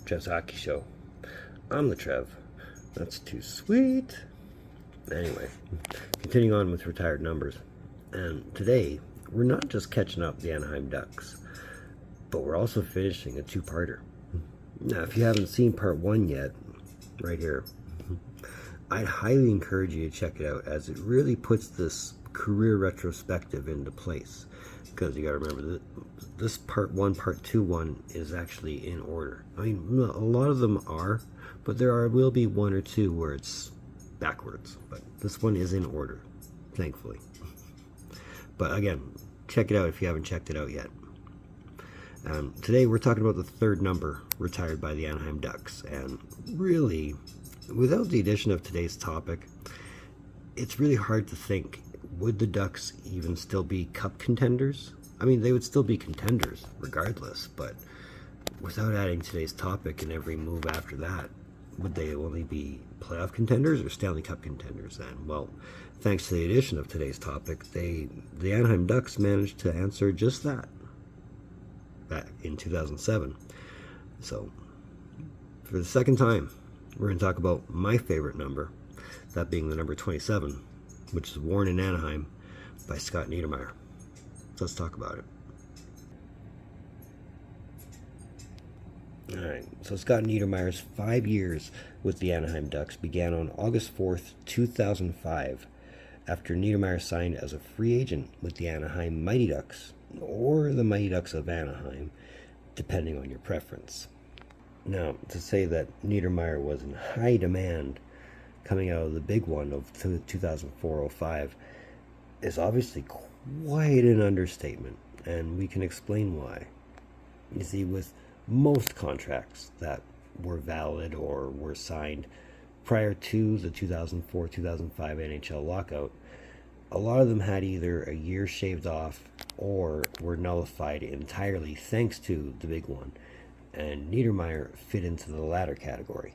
Trev's Hockey Show. I'm the Trev. That's too sweet. Anyway, continuing on with retired numbers. And today, we're not just catching up the Anaheim Ducks, but we're also finishing a two-parter. Now, if you haven't seen part one yet, right here, I'd highly encourage you to check it out, as it really puts this career retrospective into place. Because you gotta remember that this part one, part two one is actually in order. I mean, a lot of them are, but will be one or two where it's backwards. But this one is in order, thankfully. But again, check it out if you haven't checked it out yet. Today we're talking about the third number retired by the Anaheim Ducks, and really, without the addition of today's topic, it's really hard to think, would the Ducks even still be cup contenders? I mean, they would still be contenders regardless, but without adding today's topic and every move after that, would they only be playoff contenders or Stanley Cup contenders then? Well, thanks to the addition of today's topic, the Anaheim Ducks managed to answer just that back in 2007. So, for the second time, we're going to talk about my favorite number, that being the number 27, which is worn in Anaheim by Scott Niedermayer. So let's talk about it. Alright, so Scott Niedermayer's 5 years with the Anaheim Ducks began on August 4th, 2005, after Niedermayer signed as a free agent with the Anaheim Mighty Ducks, or the Mighty Ducks of Anaheim, depending on your preference. Now, to say that Niedermayer was in high demand coming out of the big one of 2004-05 is obviously quite an understatement, and we can explain why. You see, with most contracts that were valid or were signed prior to the 2004-2005 NHL lockout, a lot of them had either a year shaved off or were nullified entirely thanks to the big one, and Niedermayer fit into the latter category,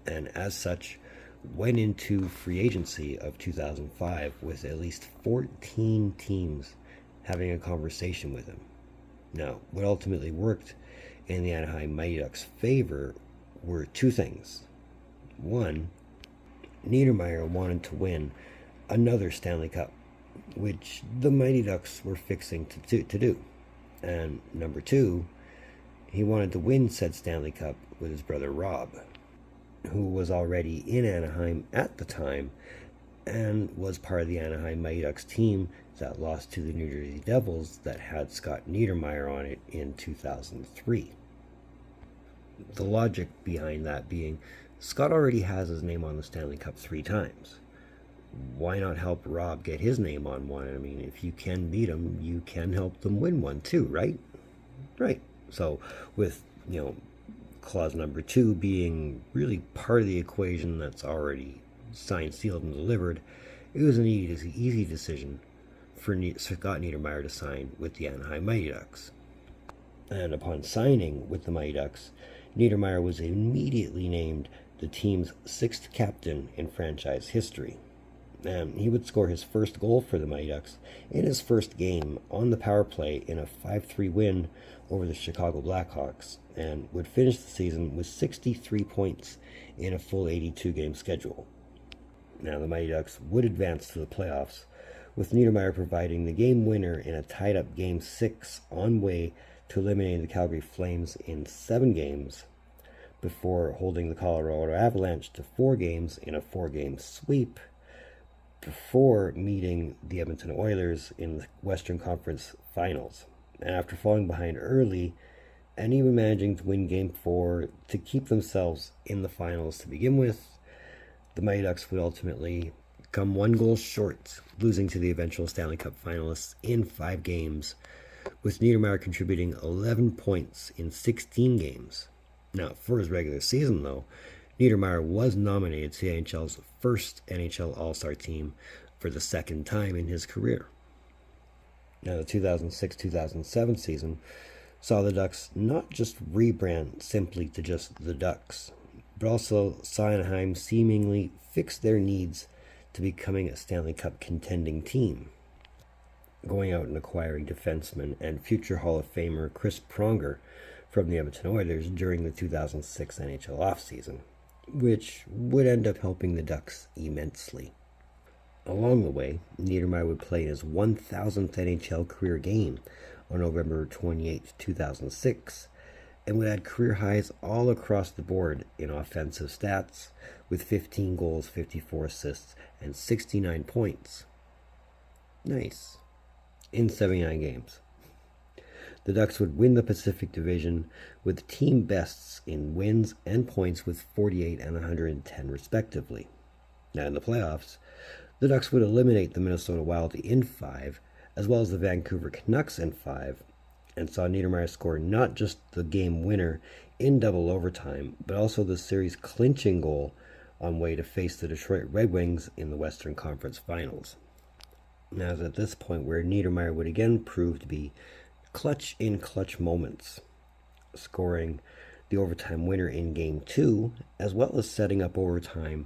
and as such went into free agency of 2005 with at least 14 teams having a conversation with him. Now, what ultimately worked in the Anaheim Mighty Ducks' favor were two things. One, Niedermayer wanted to win another Stanley Cup, which the Mighty Ducks were fixing to do. And number two, he wanted to win said Stanley Cup with his brother Rob, who was already in Anaheim at the time and was part of the Anaheim Mighty Ducks team that lost to the New Jersey Devils that had Scott Niedermayer on it in 2003. The logic behind that being, Scott already has his name on the Stanley Cup 3 times. Why not help Rob get his name on one? I mean, if you can beat him, you can help them win one too, right? Right. So with, clause number 2 being really part of the equation that's already signed, sealed, and delivered, it was an easy decision for Scott Niedermayer to sign with the Anaheim Mighty Ducks. And upon signing with the Mighty Ducks, Niedermayer was immediately named the team's 6th captain in franchise history. And he would score his first goal for the Mighty Ducks in his first game on the power play in a 5-3 win over the Chicago Blackhawks, and would finish the season with 63 points in a full 82-game schedule. Now, the Mighty Ducks would advance to the playoffs, with Niedermayer providing the game winner in a tied-up Game 6 on way to eliminating the Calgary Flames in 7 games, before holding the Colorado Avalanche to 4 games in a 4-game sweep, before meeting the Edmonton Oilers in the Western Conference Finals. And after falling behind early and even managing to win Game 4 to keep themselves in the finals to begin with, the Mighty Ducks would ultimately come 1 goal short, losing to the eventual Stanley Cup finalists in 5 games, with Niedermayer contributing 11 points in 16 games. Now, for his regular season, though, Niedermayer was nominated to the NHL's first NHL All-Star team for the second time in his career. Now, the 2006-2007 season saw the Ducks not just rebrand simply to just the Ducks, but also saw Anaheim seemingly fix their needs to becoming a Stanley Cup contending team, going out and acquiring defenseman and future Hall of Famer Chris Pronger from the Edmonton Oilers during the 2006 NHL offseason, which would end up helping the Ducks immensely. Along the way, Niedermayer would play his 1,000th NHL career game on November 28, 2006, and would add career highs all across the board in offensive stats, with 15 goals, 54 assists, and 69 points. Nice. In 79 games. The Ducks would win the Pacific Division with team bests in wins and points with 48 and 110 respectively. Now in the playoffs, the Ducks would eliminate the Minnesota Wild in 5, as well as the Vancouver Canucks in 5, and saw Niedermayer score not just the game winner in double overtime, but also the series clinching goal on way to face the Detroit Red Wings in the Western Conference Finals. Now it's at this point where Niedermayer would again prove to be clutch in clutch moments, scoring the overtime winner in Game 2, as well as setting up overtime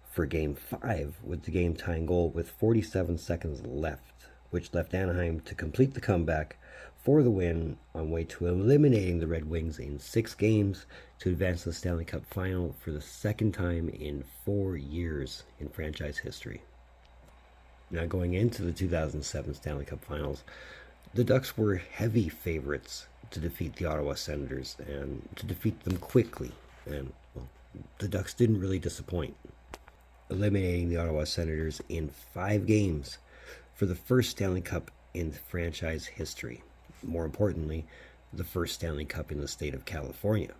for Game 5 with the game-tying goal with 47 seconds left, which left Anaheim to complete the comeback for the win on way to eliminating the Red Wings in 6 games to advance to the Stanley Cup final for the second time in 4 years in franchise history. Now going into the 2007 Stanley Cup Finals, the Ducks were heavy favorites to defeat the Ottawa Senators and to defeat them quickly, and well, the Ducks didn't really disappoint, eliminating the Ottawa Senators in 5 games for the first Stanley Cup in franchise history. More importantly, the first Stanley Cup in the state of California.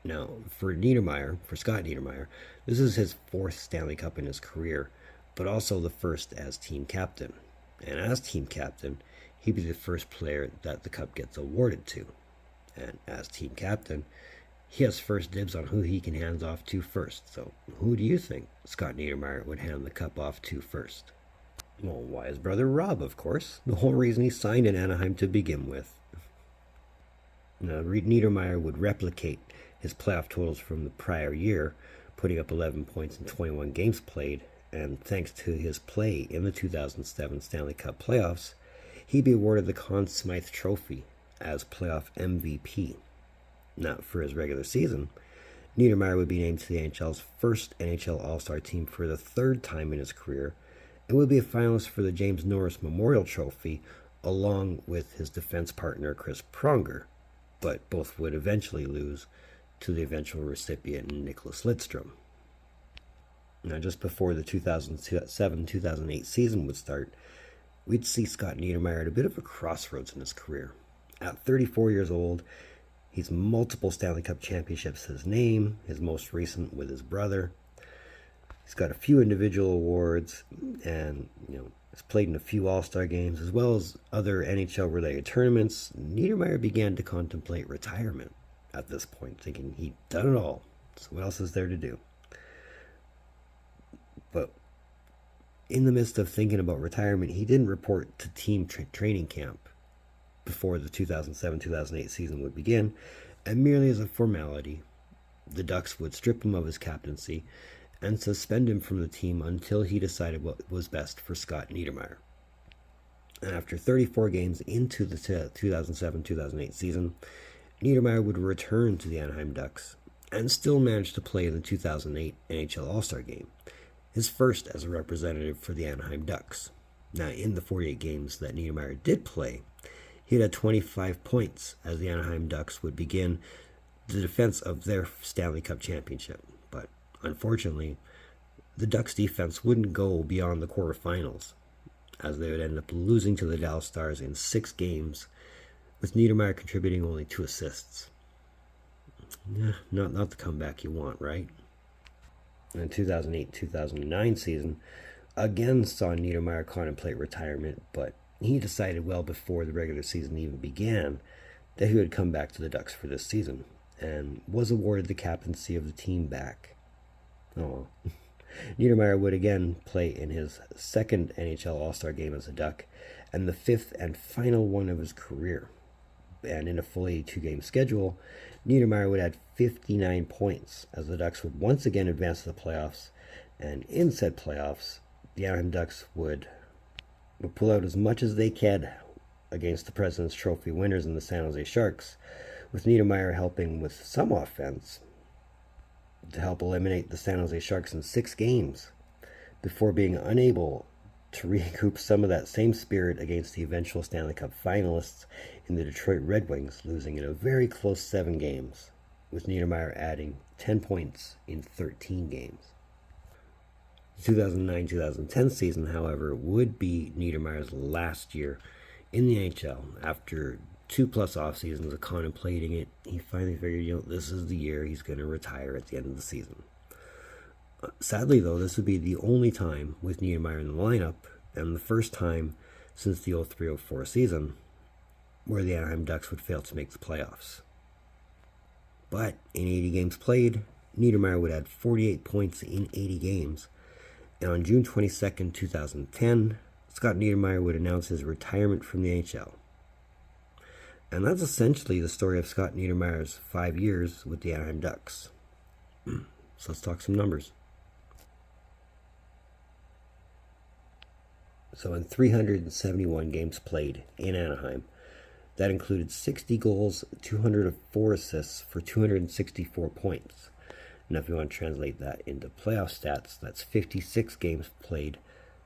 Now, for Scott Niedermayer, this is his 4th Stanley Cup in his career, but also the first as team captain. And as team captain, he'd be the first player that the cup gets awarded to. And as team captain, he has first dibs on who he can hand off to first. So who do you think Scott Niedermayer would hand the cup off to first? Well, why his brother Rob, of course. The whole reason he signed in Anaheim to begin with. Now, Niedermayer would replicate his playoff totals from the prior year, putting up 11 points in 21 games played, and thanks to his play in the 2007 Stanley Cup playoffs, he'd be awarded the Conn Smythe Trophy as playoff MVP. Now, for his regular season, Niedermayer would be named to the NHL's first NHL All-Star team for the 3rd time in his career, and would be a finalist for the James Norris Memorial Trophy, along with his defense partner Chris Pronger, but both would eventually lose to the eventual recipient Nicholas Lidstrom. Now, just before the 2007-2008 season would start, we'd see Scott Niedermayer at a bit of a crossroads in his career. At 34 years old, he's multiple Stanley Cup championships to his name, his most recent with his brother. He's got a few individual awards, and has played in a few All-Star games, as well as other NHL-related tournaments. Niedermayer began to contemplate retirement at this point, thinking he'd done it all. So what else is there to do? But in the midst of thinking about retirement, he didn't report to team training camp before the 2007-2008 season would begin, and merely as a formality, the Ducks would strip him of his captaincy and suspend him from the team until he decided what was best for Scott Niedermayer. And after 34 games into the 2007-2008 season, Niedermayer would return to the Anaheim Ducks and still manage to play in the 2008 NHL All-Star Game, his first as a representative for the Anaheim Ducks. Now, in the 48 games that Niedermayer did play, he had 25 points as the Anaheim Ducks would begin the defense of their Stanley Cup championship. But unfortunately, the Ducks defense wouldn't go beyond the quarterfinals, as they would end up losing to the Dallas Stars in 6 games, with Niedermayer contributing only 2 assists. Not the comeback you want, right? The 2008-2009 season again saw Niedermayer contemplate retirement, but he decided well before the regular season even began that he would come back to the Ducks for this season, and was awarded the captaincy of the team back. Oh, Niedermayer would again play in his 2nd NHL All-Star game as a Duck, and the 5th and final one of his career. And in a full 82-game schedule, Niedermayer would add 59 points as the Ducks would once again advance to the playoffs, and in said playoffs, the Anaheim Ducks would pull out as much as they could against the President's Trophy winners in the San Jose Sharks, with Niedermayer helping with some offense to help eliminate the San Jose Sharks in 6 games before being unable to recoup some of that same spirit against the eventual Stanley Cup finalists in the Detroit Red Wings, losing in a very close 7 games, with Niedermayer adding 10 points in 13 games. The 2009-2010 season, however, would be Niedermayer's last year in the NHL. After 2+ off seasons of contemplating it, he finally figured, this is the year he's going to retire at the end of the season. Sadly, though, this would be the only time with Niedermayer in the lineup, and the first time since the 03-04 season where the Anaheim Ducks would fail to make the playoffs. But in 80 games played, Niedermayer would add 48 points in 80 games, and on June 22nd, 2010, Scott Niedermayer would announce his retirement from the NHL. And that's essentially the story of Scott Niedermayer's 5 years with the Anaheim Ducks. So let's talk some numbers. So in 371 games played in Anaheim, that included 60 goals, 204 assists for 264 points. Now if you want to translate that into playoff stats, that's 56 games played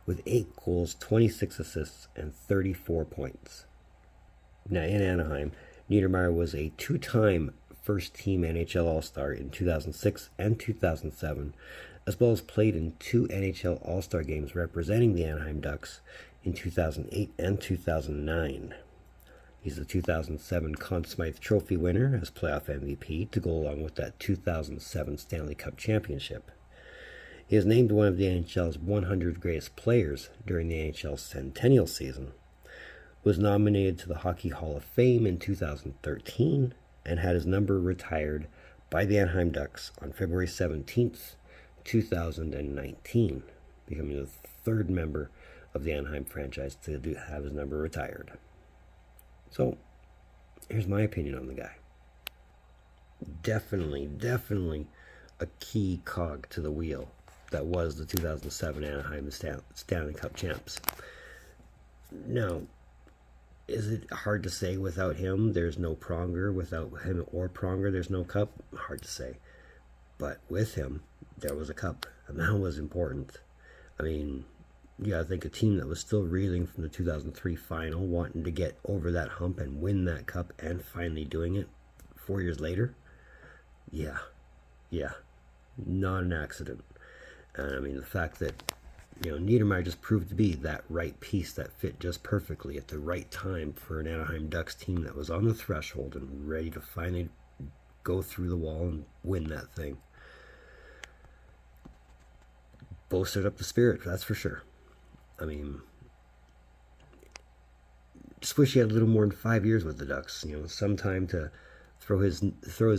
with 8 goals, 26 assists, and 34 points. Now in Anaheim, Niedermayer was a 2-time first-team NHL All-Star in 2006 and 2007, as well as played in 2 NHL All-Star games representing the Anaheim Ducks in 2008 and 2009. He's the 2007 Conn Smythe Trophy winner as playoff MVP to go along with that 2007 Stanley Cup championship. He is named one of the NHL's 100 greatest players during the NHL Centennial season, was nominated to the Hockey Hall of Fame in 2013, and had his number retired by the Anaheim Ducks on February 17th, 2019, becoming the 3rd member of the Anaheim franchise to have his number retired. So, here's my opinion on the guy. Definitely a key cog to the wheel that was the 2007 Anaheim Stanley Cup champs. Now, is it hard to say without him there's no Pronger? Without him or Pronger there's no cup? Hard to say. But with him, there was a cup, and that was important. I mean, you gotta think a team that was still reeling from the 2003 final, wanting to get over that hump and win that cup, and finally doing it 4 years later. Yeah, not an accident. And I mean, the fact that Niedermayer just proved to be that right piece that fit just perfectly at the right time for an Anaheim Ducks team that was on the threshold and ready to finally go through the wall and win that thing. Bolstered up the spirit, that's for sure. I mean, just wish he had a little more than 5 years with the Ducks. Some time to throw his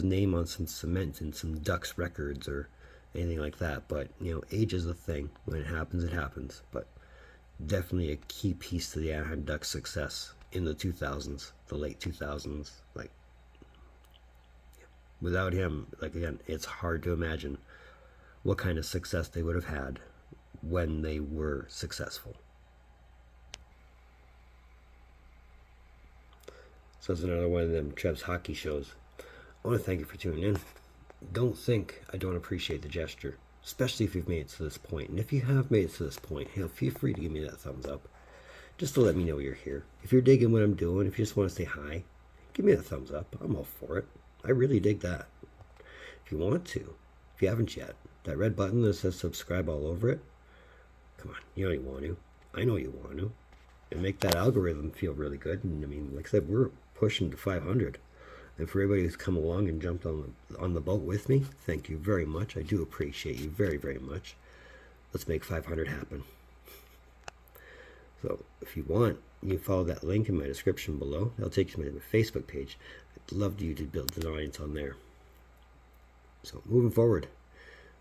name on some cement and some Ducks records or anything like that. But age is a thing. When it happens, it happens. But definitely a key piece to the Anaheim Ducks' success in the 2000s, the late 2000s. Without him, again, it's hard to imagine what kind of success they would have had when they were successful. So it's another one of them Trev's hockey shows. I want to thank you for tuning in. Don't think I don't appreciate the gesture, especially if you've made it to this point. And if you have made it to this point, feel free to give me that thumbs up, just to let me know you're here. If you're digging what I'm doing, if you just want to say hi, give me a thumbs up. I'm all for it. I really dig that. If you want to, if you haven't yet, that red button that says subscribe all over it, come on, you know you want to. I know you want to. And make that algorithm feel really good. And I mean, like I said, we're pushing to 500. And for everybody who's come along and jumped on the boat with me, thank you very much. I do appreciate you very, very much. Let's make 500 happen. So if you want, you can follow that link in my description below. That'll take you to my Facebook page. I'd love you to build an audience on there. So moving forward,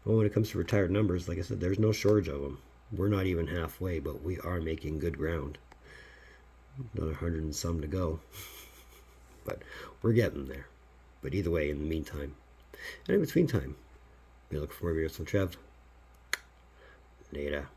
well, when it comes to retired numbers, like I said, there's no shortage of them. We're not even halfway, but we are making good ground. Another 100 and some to go. But we're getting there. But either way, in the meantime, and in between time, we look forward to some Trev. Later.